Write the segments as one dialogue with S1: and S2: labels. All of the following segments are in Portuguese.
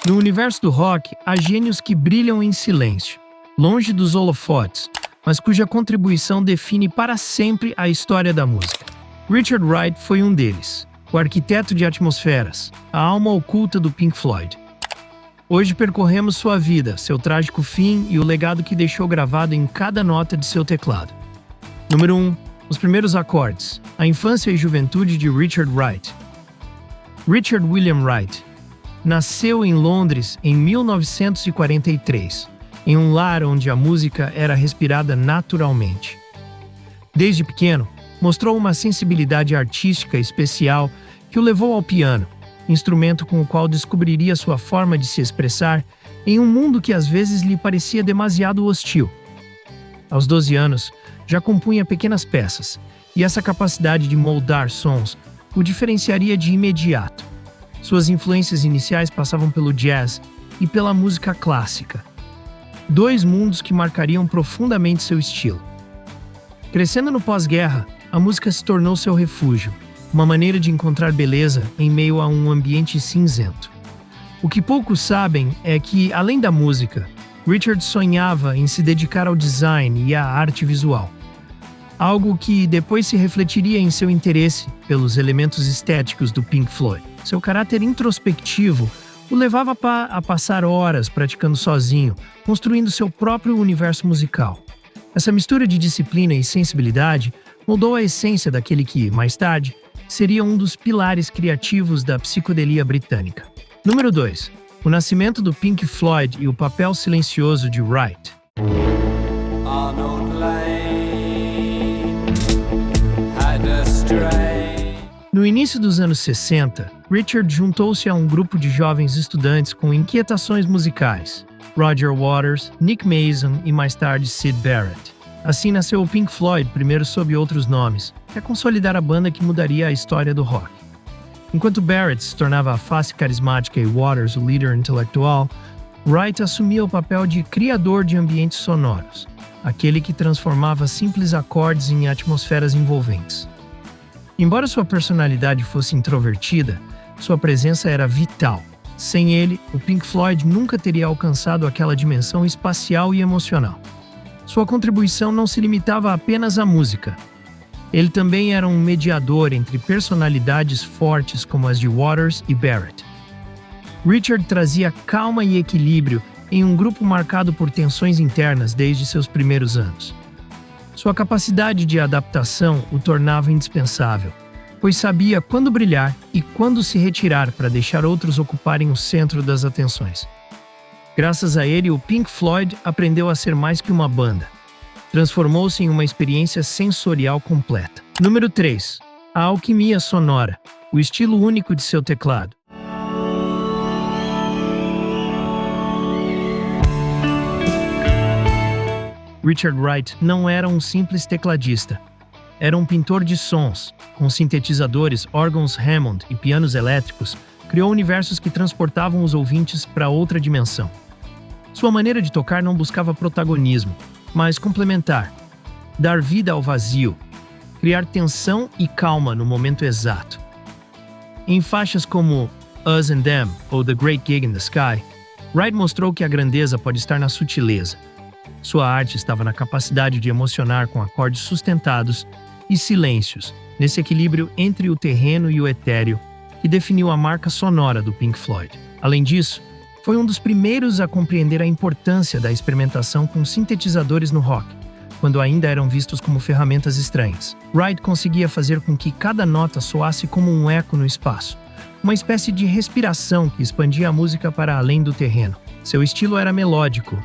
S1: No universo do rock, há gênios que brilham em silêncio, longe dos holofotes, mas cuja contribuição define para sempre a história da música. Richard Wright foi um deles, o arquiteto de atmosferas, a alma oculta do Pink Floyd. Hoje percorremos sua vida, seu trágico fim e o legado que deixou gravado em cada nota de seu teclado. Número 1. Os primeiros acordes. A infância e juventude de Richard Wright. Richard William Wright nasceu em Londres em 1943, em um lar onde a música era respirada naturalmente. Desde pequeno, mostrou uma sensibilidade artística especial que o levou ao piano, instrumento com o qual descobriria sua forma de se expressar em um mundo que às vezes lhe parecia demasiado hostil. Aos 12 anos, já compunha pequenas peças, e essa capacidade de moldar sons o diferenciaria de imediato. Suas influências iniciais passavam pelo jazz e pela música clássica, dois mundos que marcariam profundamente seu estilo. Crescendo no pós-guerra, a música se tornou seu refúgio, uma maneira de encontrar beleza em meio a um ambiente cinzento. O que poucos sabem é que, além da música, Richard sonhava em se dedicar ao design e à arte visual, algo que depois se refletiria em seu interesse pelos elementos estéticos do Pink Floyd. Seu caráter introspectivo o levava a passar horas praticando sozinho, construindo seu próprio universo musical. Essa mistura de disciplina e sensibilidade moldou a essência daquele que, mais tarde, seria um dos pilares criativos da psicodelia britânica. Número 2. O nascimento do Pink Floyd e o papel silencioso de Wright. No início dos anos 60, Richard juntou-se a um grupo de jovens estudantes com inquietações musicais, Roger Waters, Nick Mason e mais tarde Syd Barrett. Assim nasceu o Pink Floyd, primeiro sob outros nomes, até consolidar a banda que mudaria a história do rock. Enquanto Barrett se tornava a face carismática e Waters o líder intelectual, Wright assumia o papel de criador de ambientes sonoros, aquele que transformava simples acordes em atmosferas envolventes. Embora sua personalidade fosse introvertida, sua presença era vital. Sem ele, o Pink Floyd nunca teria alcançado aquela dimensão espacial e emocional. Sua contribuição não se limitava apenas à música. Ele também era um mediador entre personalidades fortes como as de Waters e Barrett. Richard trazia calma e equilíbrio em um grupo marcado por tensões internas desde seus primeiros anos. Sua capacidade de adaptação o tornava indispensável, pois sabia quando brilhar e quando se retirar para deixar outros ocuparem o centro das atenções. Graças a ele, o Pink Floyd aprendeu a ser mais que uma banda. Transformou-se em uma experiência sensorial completa. Número 3. A alquimia sonora, o estilo único de seu teclado. Richard Wright não era um simples tecladista. Era um pintor de sons. Com sintetizadores, órgãos Hammond e pianos elétricos, criou universos que transportavam os ouvintes para outra dimensão. Sua maneira de tocar não buscava protagonismo, mas complementar, dar vida ao vazio, criar tensão e calma no momento exato. Em faixas como Us and Them ou The Great Gig in the Sky, Wright mostrou que a grandeza pode estar na sutileza. Sua arte estava na capacidade de emocionar com acordes sustentados e silêncios, nesse equilíbrio entre o terreno e o etéreo, que definiu a marca sonora do Pink Floyd. Além disso, foi um dos primeiros a compreender a importância da experimentação com sintetizadores no rock, quando ainda eram vistos como ferramentas estranhas. Wright conseguia fazer com que cada nota soasse como um eco no espaço, uma espécie de respiração que expandia a música para além do terreno. Seu estilo era melódico,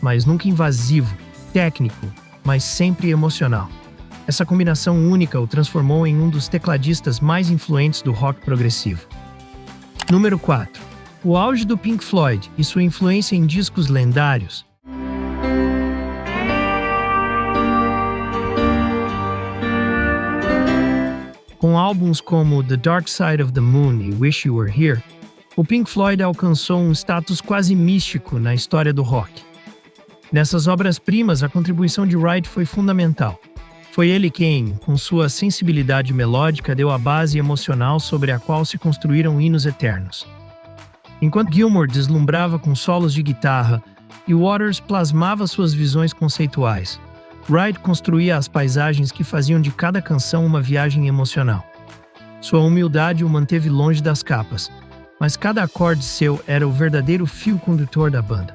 S1: mas nunca invasivo, técnico, mas sempre emocional. Essa combinação única o transformou em um dos tecladistas mais influentes do rock progressivo. Número 4. O auge do Pink Floyd e sua influência em discos lendários. Com álbuns como The Dark Side of the Moon e Wish You Were Here, o Pink Floyd alcançou um status quase místico na história do rock. Nessas obras-primas, a contribuição de Wright foi fundamental. Foi ele quem, com sua sensibilidade melódica, deu a base emocional sobre a qual se construíram hinos eternos. Enquanto Gilmour deslumbrava com solos de guitarra e Waters plasmava suas visões conceituais, Wright construía as paisagens que faziam de cada canção uma viagem emocional. Sua humildade o manteve longe das capas, mas cada acorde seu era o verdadeiro fio condutor da banda.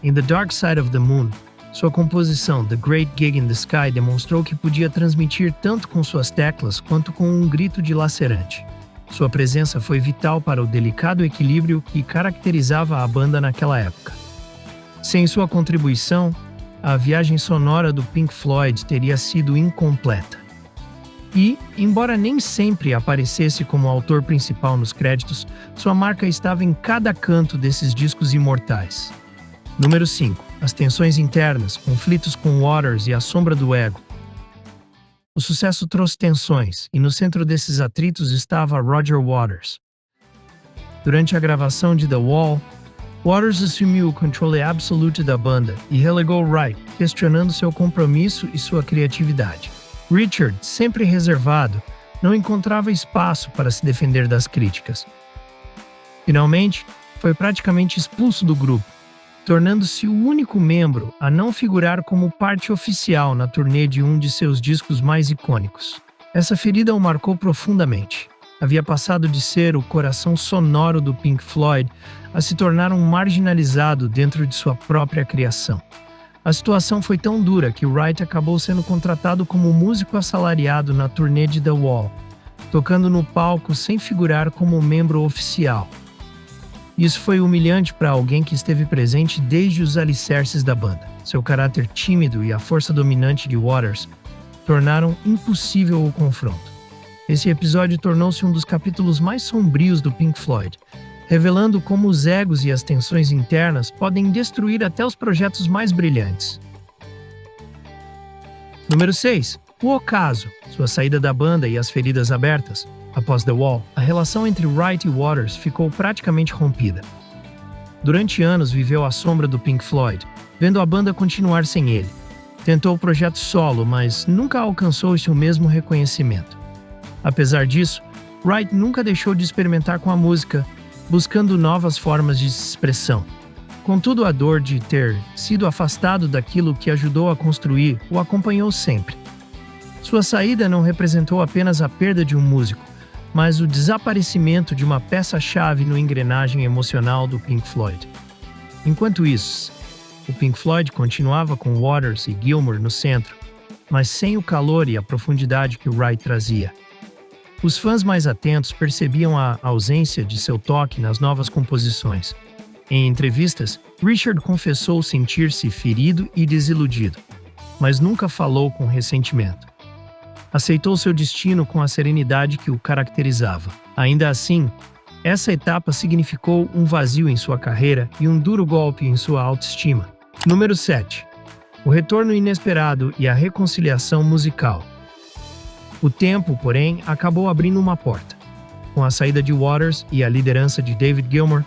S1: Em The Dark Side of the Moon, sua composição The Great Gig in the Sky demonstrou que podia transmitir tanto com suas teclas quanto com um grito dilacerante. Sua presença foi vital para o delicado equilíbrio que caracterizava a banda naquela época. Sem sua contribuição, a viagem sonora do Pink Floyd teria sido incompleta. E, embora nem sempre aparecesse como autor principal nos créditos, sua marca estava em cada canto desses discos imortais. Número 5. As tensões internas, conflitos com Waters e a sombra do ego. O sucesso trouxe tensões, e no centro desses atritos estava Roger Waters. Durante a gravação de The Wall, Waters assumiu o controle absoluto da banda e relegou Wright, questionando seu compromisso e sua criatividade. Richard, sempre reservado, não encontrava espaço para se defender das críticas. Finalmente, foi praticamente expulso do grupo, tornando-se o único membro a não figurar como parte oficial na turnê de um de seus discos mais icônicos. Essa ferida o marcou profundamente. Havia passado de ser o coração sonoro do Pink Floyd a se tornar um marginalizado dentro de sua própria criação. A situação foi tão dura que Wright acabou sendo contratado como músico assalariado na turnê de The Wall, tocando no palco sem figurar como membro oficial. Isso foi humilhante para alguém que esteve presente desde os alicerces da banda. Seu caráter tímido e a força dominante de Waters tornaram impossível o confronto. Esse episódio tornou-se um dos capítulos mais sombrios do Pink Floyd, revelando como os egos e as tensões internas podem destruir até os projetos mais brilhantes. Número 6. O ocaso, sua saída da banda e as feridas abertas. Após The Wall, a relação entre Wright e Waters ficou praticamente rompida. Durante anos viveu à sombra do Pink Floyd, vendo a banda continuar sem ele. Tentou o projeto solo, mas nunca alcançou o mesmo reconhecimento. Apesar disso, Wright nunca deixou de experimentar com a música, buscando novas formas de expressão. Contudo, a dor de ter sido afastado daquilo que ajudou a construir o acompanhou sempre. Sua saída não representou apenas a perda de um músico, mas o desaparecimento de uma peça-chave no engrenagem emocional do Pink Floyd. Enquanto isso, o Pink Floyd continuava com Waters e Gilmour no centro, mas sem o calor e a profundidade que Wright trazia. Os fãs mais atentos percebiam a ausência de seu toque nas novas composições. Em entrevistas, Richard confessou sentir-se ferido e desiludido, mas nunca falou com ressentimento. Aceitou seu destino com a serenidade que o caracterizava. Ainda assim, essa etapa significou um vazio em sua carreira e um duro golpe em sua autoestima. Número 7. O retorno inesperado e a reconciliação musical. O tempo, porém, acabou abrindo uma porta. Com a saída de Waters e a liderança de David Gilmour,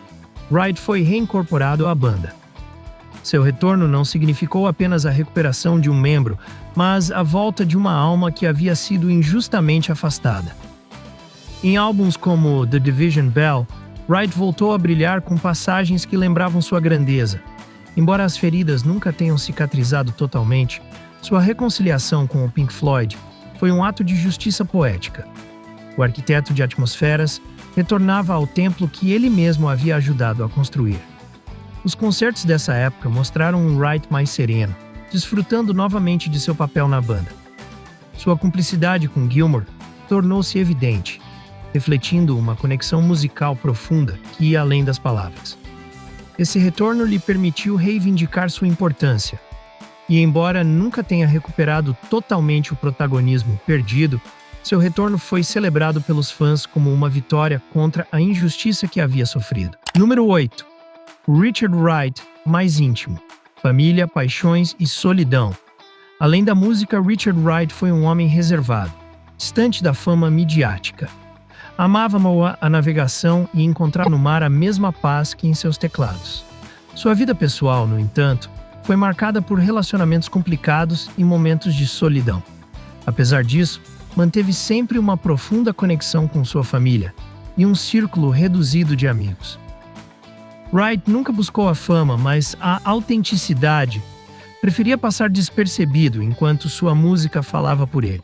S1: Wright foi reincorporado à banda. Seu retorno não significou apenas a recuperação de um membro, mas a volta de uma alma que havia sido injustamente afastada. Em álbuns como The Division Bell, Wright voltou a brilhar com passagens que lembravam sua grandeza. Embora as feridas nunca tenham cicatrizado totalmente, sua reconciliação com o Pink Floyd foi um ato de justiça poética. O arquiteto de atmosferas retornava ao templo que ele mesmo havia ajudado a construir. Os concertos dessa época mostraram um Wright mais sereno, desfrutando novamente de seu papel na banda. Sua cumplicidade com Gilmour tornou-se evidente, refletindo uma conexão musical profunda que ia além das palavras. Esse retorno lhe permitiu reivindicar sua importância, e embora nunca tenha recuperado totalmente o protagonismo perdido, seu retorno foi celebrado pelos fãs como uma vitória contra a injustiça que havia sofrido. Número 8. Richard Wright, mais íntimo. Família, paixões e solidão. Além da música, Richard Wright foi um homem reservado, distante da fama midiática. Amava a navegação e encontrava no mar a mesma paz que em seus teclados. Sua vida pessoal, no entanto, foi marcada por relacionamentos complicados e momentos de solidão. Apesar disso, manteve sempre uma profunda conexão com sua família e um círculo reduzido de amigos. Wright nunca buscou a fama, mas a autenticidade. Preferia passar despercebido enquanto sua música falava por ele.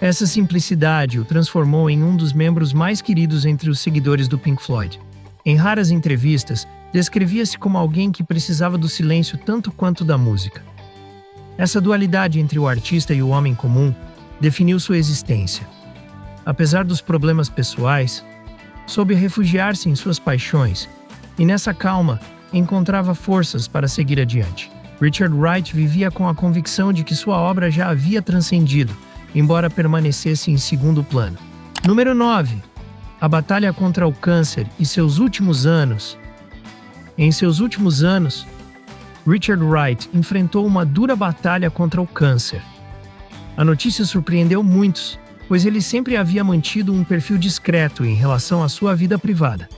S1: Essa simplicidade o transformou em um dos membros mais queridos entre os seguidores do Pink Floyd. Em raras entrevistas, descrevia-se como alguém que precisava do silêncio tanto quanto da música. Essa dualidade entre o artista e o homem comum definiu sua existência. Apesar dos problemas pessoais, soube refugiar-se em suas paixões e, nessa calma, encontrava forças para seguir adiante. Richard Wright vivia com a convicção de que sua obra já havia transcendido, embora permanecesse em segundo plano. Número 9. A batalha contra o câncer e seus últimos anos. Em seus últimos anos, Richard Wright enfrentou uma dura batalha contra o câncer. A notícia surpreendeu muitos, pois ele sempre havia mantido um perfil discreto em relação à sua vida privada.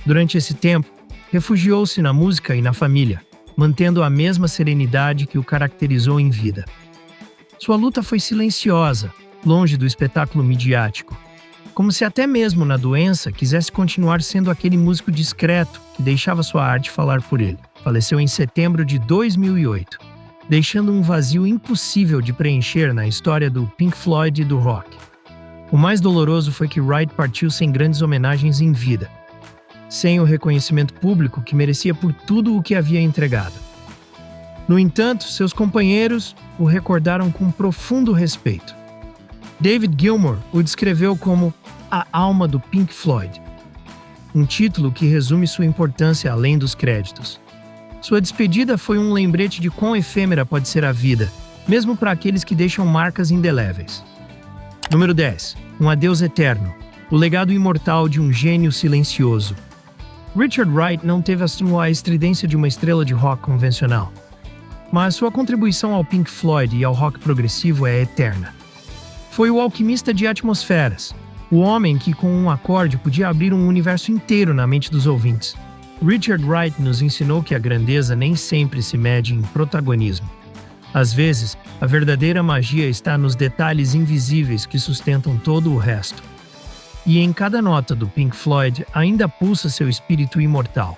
S1: Durante esse tempo, refugiou-se na música e na família, mantendo a mesma serenidade que o caracterizou em vida. Sua luta foi silenciosa, longe do espetáculo midiático, como se até mesmo na doença quisesse continuar sendo aquele músico discreto que deixava sua arte falar por ele. Faleceu em setembro de 2008, deixando um vazio impossível de preencher na história do Pink Floyd e do rock. O mais doloroso foi que Wright partiu sem grandes homenagens em vida, sem o reconhecimento público que merecia por tudo o que havia entregado. No entanto, seus companheiros o recordaram com profundo respeito. David Gilmour o descreveu como a alma do Pink Floyd, um título que resume sua importância além dos créditos. Sua despedida foi um lembrete de quão efêmera pode ser a vida, mesmo para aqueles que deixam marcas indeléveis. Número 10. Um adeus eterno. O legado imortal de um gênio silencioso. Richard Wright não teve a estridência de uma estrela de rock convencional, mas sua contribuição ao Pink Floyd e ao rock progressivo é eterna. Foi o alquimista de atmosferas, o homem que com um acorde podia abrir um universo inteiro na mente dos ouvintes. Richard Wright nos ensinou que a grandeza nem sempre se mede em protagonismo. Às vezes, a verdadeira magia está nos detalhes invisíveis que sustentam todo o resto. E em cada nota do Pink Floyd ainda pulsa seu espírito imortal.